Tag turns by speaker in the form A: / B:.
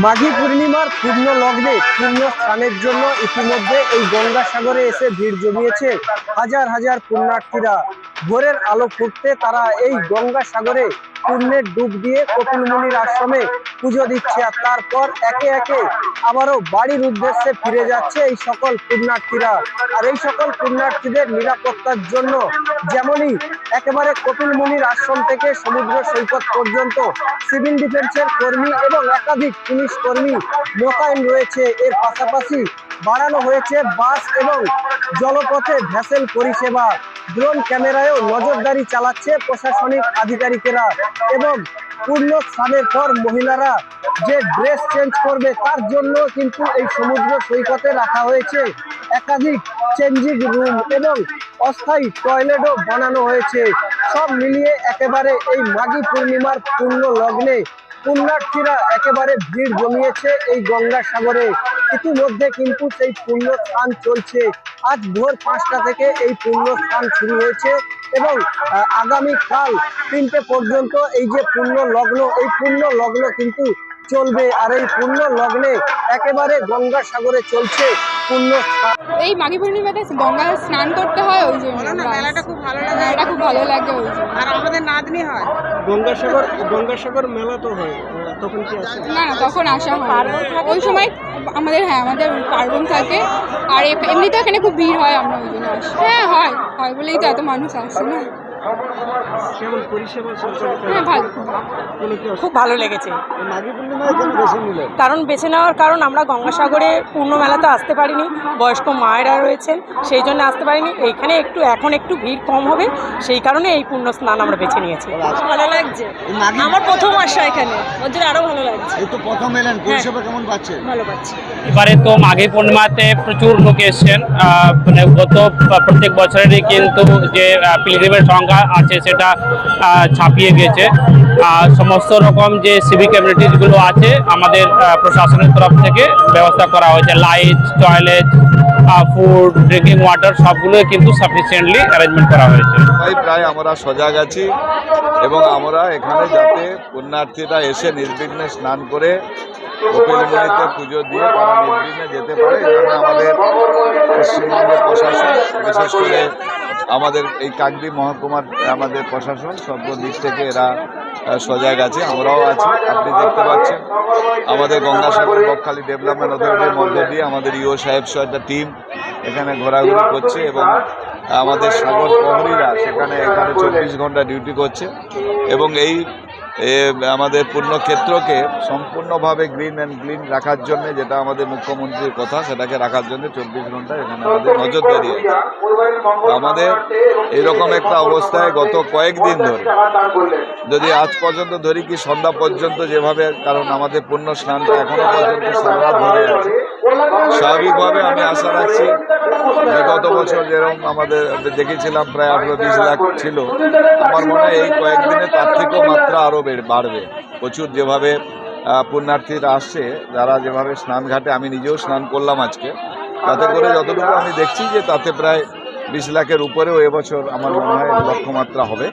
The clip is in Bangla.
A: মাঘী পূর্ণিমার পূর্ণ লগ্নে পূর্ণ স্নানের জন্য ইতিমধ্যে এই গঙ্গাসাগরে এসে ভিড় জমিয়েছে হাজার হাজার পুণ্যার্থীরা। ভোরের আলো ফুটতে তারা এই গঙ্গাসাগরে পুণ্যের ডুব দিয়ে কপিল মুনির আশ্রমে পুজো দিচ্ছে, আর তারপর একে একে আবারও বাড়ির উদ্দেশ্যে ফিরে যাচ্ছে এই সকল পুণ্যার্থীরা। আর এই সকল পুণ্যার্থীদের নিরাপত্তার জন্য যেমনই একেবারে কপিল মুনির আশ্রম থেকে সমুদ্র সৈকত পর্যন্ত সিভিল ডিফেন্সের কর্মী এবং একাধিক পুলিশ কর্মী মোতায়েন রয়েছে, এর পাশাপাশি বাড়ানো হয়েছে বাস এবং জলপথে ভ্যাসেল পরিষেবা। ড্রোন ক্যামেরায়ও নজরদারি চালাচ্ছে প্রশাসনিক আধিকারিকেরা। এবং পূর্ণ স্নানের পর মহিলারা যে ড্রেস চেঞ্জ করবে তার জন্য কিন্তু এই সমুদ্র সৈকতে রাখা হয়েছে একাধিক চেঞ্জিং রুম এবং অস্থায়ী টয়লেটও বানানো হয়েছে। সব মিলিয়ে একেবারে এই মাঘী পূর্ণিমার পূর্ণ লগ্নে পুণ্যার্থীরা একেবারে ভিড় জমিয়েছে এই গঙ্গাসাগরে। ইতিমধ্যে কিন্তু সেই পুণ্য স্নান চলছে। আজ ভোর 5টা থেকে এই পুণ্য স্নান শুরু হয়েছে এবং আগামীকাল 3টে পর্যন্ত এই যে পুণ্য লগ্ন, এই পুণ্য লগ্ন কিন্তু চলবে। আর এই পুণ্য লগ্নে একেবারে গঙ্গাসাগরে চলছে পুণ্য স্নান।
B: এই মাঘী পূর্ণিমাতে গঙ্গায় স্নান করতে হয়, ওই জন্য
C: মেলাটা খুব ভালো লাগে।
B: মেলাটা খুব ভালো লাগে ওই জন্য।
C: আর আমাদের নাতনি হয়
A: গঙ্গাসাগর মেলা তো হয়, তখন কি আসে?
B: না না, তখন আসা হয় ওই সময় আমাদের আমাদের পার্বণ থাকে। আর এমনিতে এখানে খুব ভিড় হয়, আমরা ওই জন্য আসি। হ্যাঁ হয় হয় বলেই তো এত মানুষ আসে না।
A: কেমন পরিষেবা
B: হ্যাঁ ভালো,
D: খুব ভালো লেগেছে।
A: মাঘী পূর্ণিমায় কেন বেছে নিলেন?
D: কারণ বেছে নেওয়ার কারণ আমরা গঙ্গাসাগরে পূর্ণ মেলাতে আসতে পারিনি, বয়স্ক মায়েরা রয়েছেন সেই জন্য আসতে পারিনি। এইখানে এখন একটু ভিড় কম হবে, সেই কারণে এই পূর্ণ স্নান আমরা বেছে নিয়েছি। ভালো লাগছে, আমার প্রথম আসা এখানে, ওর জন্য আরও ভালো লাগছে।
A: এই তো প্রথম এলেন, পরিষেবা কেমন পাচ্ছেন?
D: ভালো পাচ্ছি।
E: এবারে তো মাঘী পূর্ণিমাতে প্রচুর লোক এসছেন। মানে গত প্রত্যেক বছরেরই কিন্তু যে পিলগ্রিমের সংখ্যা আছে সেটা ছাপিয়ে গেছে। সমস্ত রকম যে সিভিক অ্যামিনিটিসগুলো আছে আমাদের প্রশাসনের তরফ থেকে ব্যবস্থা করা হয়েছে, light, toilet, food, drinking water সবগুলোই কিন্তু সাফিসিয়েন্টলি অ্যারেঞ্জমেন্ট করা হয়েছে।
F: প্রায় আমরা সজাগ আছি এবং আমরা এখানে যাতে পুণ্যার্থীরা এসে নির্বিঘ্নে স্নান করে কপিল মুনিতে পুজো দিয়ে তারা নির্বিঘ্নে যেতে পারে, এজন্য আমাদের পশ্চিমবঙ্গের প্রশাসন, বিশেষ করে আমাদের এই কাকদ্বীপ মহকুমার আমাদের প্রশাসন সব দিক থেকে এরা সজাগ আছে, আমরাও আছি। আপনি দেখতে পাচ্ছেন আমাদের গঙ্গাসাগর বকখালি ডেভেলপমেন্ট অথরিটির মধ্য দিয়ে আমাদের ইও সাহেব সহ একটা টিম এখানে ঘোরাঘুরি করছে এবং আমাদের সাগর প্রহরীরা এখানে 24 ঘন্টা ডিউটি করছে এবং এই আমাদের পুণ্যক্ষেত্রকে সম্পূর্ণভাবে গ্রিন অ্যান্ড ক্লিন রাখার জন্য, যেটা আমাদের মুখ্যমন্ত্রীর কথা, সেটাকে রাখার জন্য 24 ঘন্টা এখানে আমাদের নজরদারি আছে। আমাদের এরকম একটা অবস্থায় গত কয়েকদিন ধরে, যদি আজ পর্যন্ত ধরি কি সন্ধ্যা পর্যন্ত যেভাবে, কারণ আমাদের পুণ্য স্নানটা এখনো পর্যন্ত সারা ধরে আছে, স্বাভাবিকভাবে আমি আশা রাখছি বিগত বছর যেরকম আমাদের দেখেছিলাম প্রায় 18-20 লাখ ছিল, আমার মনে হয় এই কয়েকদিনে তার থেকেও মাত্রা আরও বাড়বে। প্রচুর যেভাবে পুণ্যার্থীরা আসছে, যারা যেভাবে স্নানঘাটে, আমি নিজেও স্নান করলাম আজকে, তাতে করে যতটুকু আমি দেখছি যে তাতে প্রায় 20 লাখের উপরেও এবছর আমার মনে হয় লক্ষ্যমাত্রা হবে।